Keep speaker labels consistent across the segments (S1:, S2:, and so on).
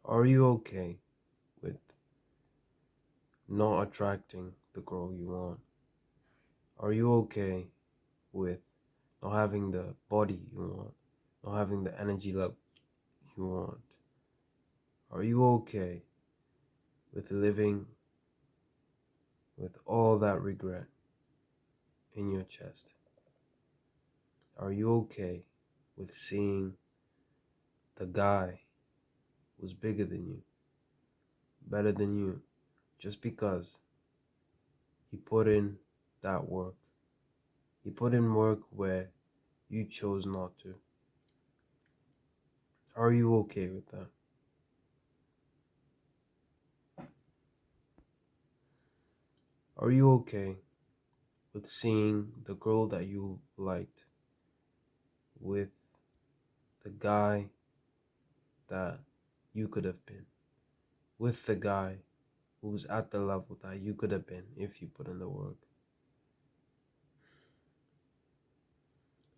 S1: Are you okay with not attracting the girl you want? Are you okay with not having the body you want, not having the energy level you want? Are you okay with living with all that regret in your chest? Are you okay with seeing the guy who's bigger than you, better than you, just because he put in that work? He put in work where you chose not to. Are you okay with that? Are you okay with seeing the girl that you liked with the guy that you could have been, with the guy who's at the level that you could have been if you put in the work?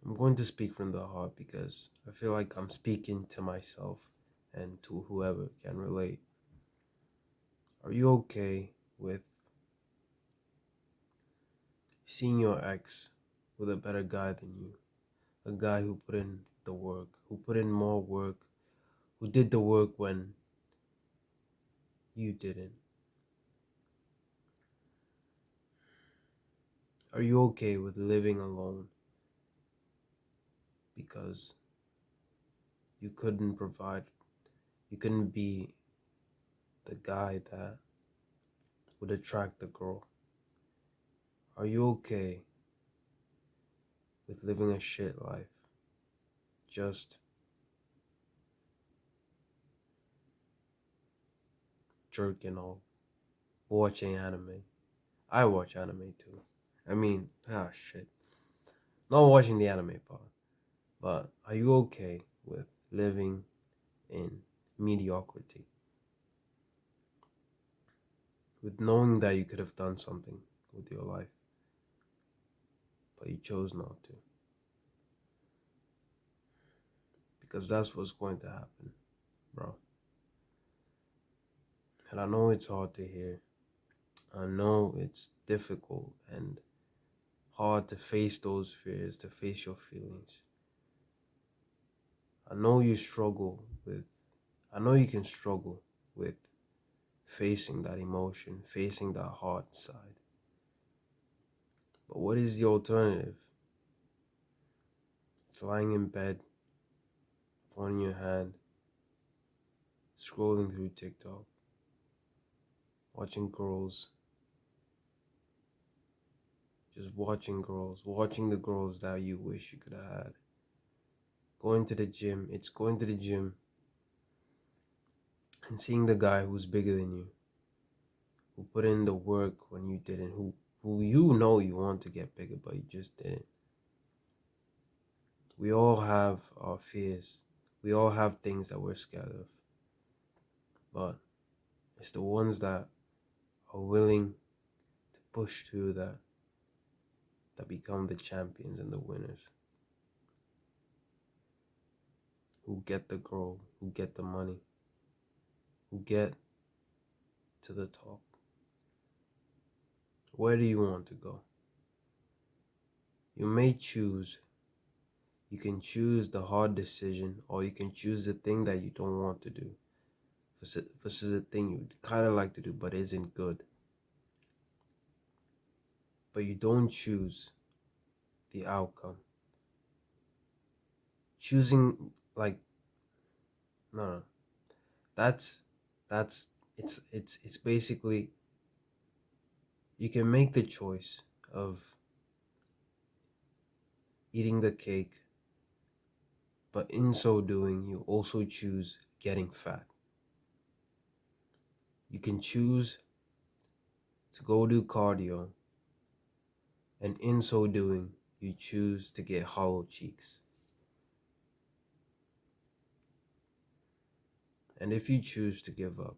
S1: I'm going to speak from the heart because I feel like I'm speaking to myself and to whoever can relate. Are you okay with seeing your ex with a better guy than you? A guy who put in the work, who put in more work, who did the work when you didn't? Are you okay with living alone because you couldn't provide, you couldn't be the guy that would attract the girl? Are you okay with living a shit life, just jerking off, watching anime? I watch anime too. Shit. Not watching the anime part, but are you okay with living in mediocrity? With knowing that you could have done something with your life, but you chose not to? Because that's what's going to happen, bro. And I know it's hard to hear. I know it's difficult and hard to face those fears, to face your feelings. I know you struggle with, I know you can struggle with facing that emotion, facing that hard side. But what is the alternative? It's lying in bed, phone in your hand, scrolling through TikTok, watching girls, just watching girls, watching the girls that you wish you could have had. Going to the gym, it's going to the gym and seeing the guy who's bigger than you, who put in the work when you didn't, who you know you want to get bigger, but you just didn't. We all have our fears. We all have things that we're scared of. But it's the ones that are willing to push through that become the champions and the winners. Who get the girl, who get the money, who get to the top. Where do you want to go? You may choose. You can choose the hard decision, or you can choose the thing that you don't want to do versus the thing you'd kind of like to do but isn't good. But you don't choose the outcome. Choosing, like, no. That's it's basically, you can make the choice of eating the cake, but in so doing, you also choose getting fat. You can choose to go do cardio, and in so doing, you choose to get hollow cheeks. And if you choose to give up,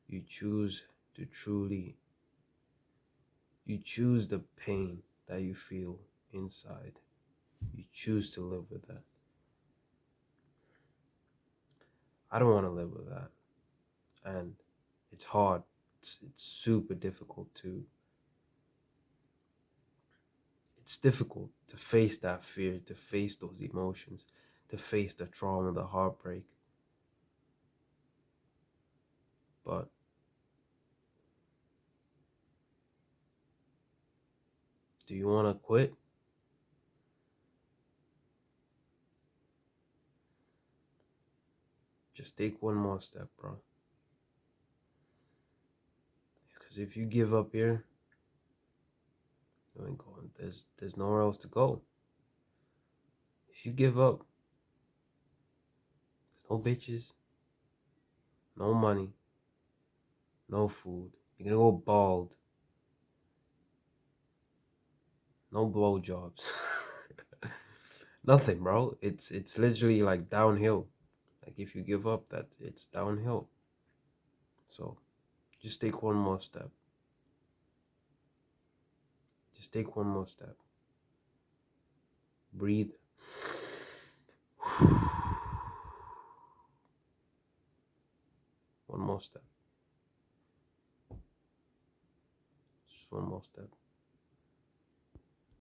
S1: you choose to truly, you choose the pain that you feel inside. You choose to live with that. I don't want to live with that. And it's hard. It's super difficult to it's difficult to face that fear, to face those emotions, to face the trauma, the heartbreak. But do you want to quit? Just take one more step, bro. Because if you give up here, you ain't going. There's nowhere else to go. If you give up, there's no bitches, no money, no food. You're gonna go bald. No blowjobs. Nothing, bro. It's literally like downhill. Like if you give up, that it's downhill. So just take one more step. Just take one more step. Breathe. One more step. Just one more step.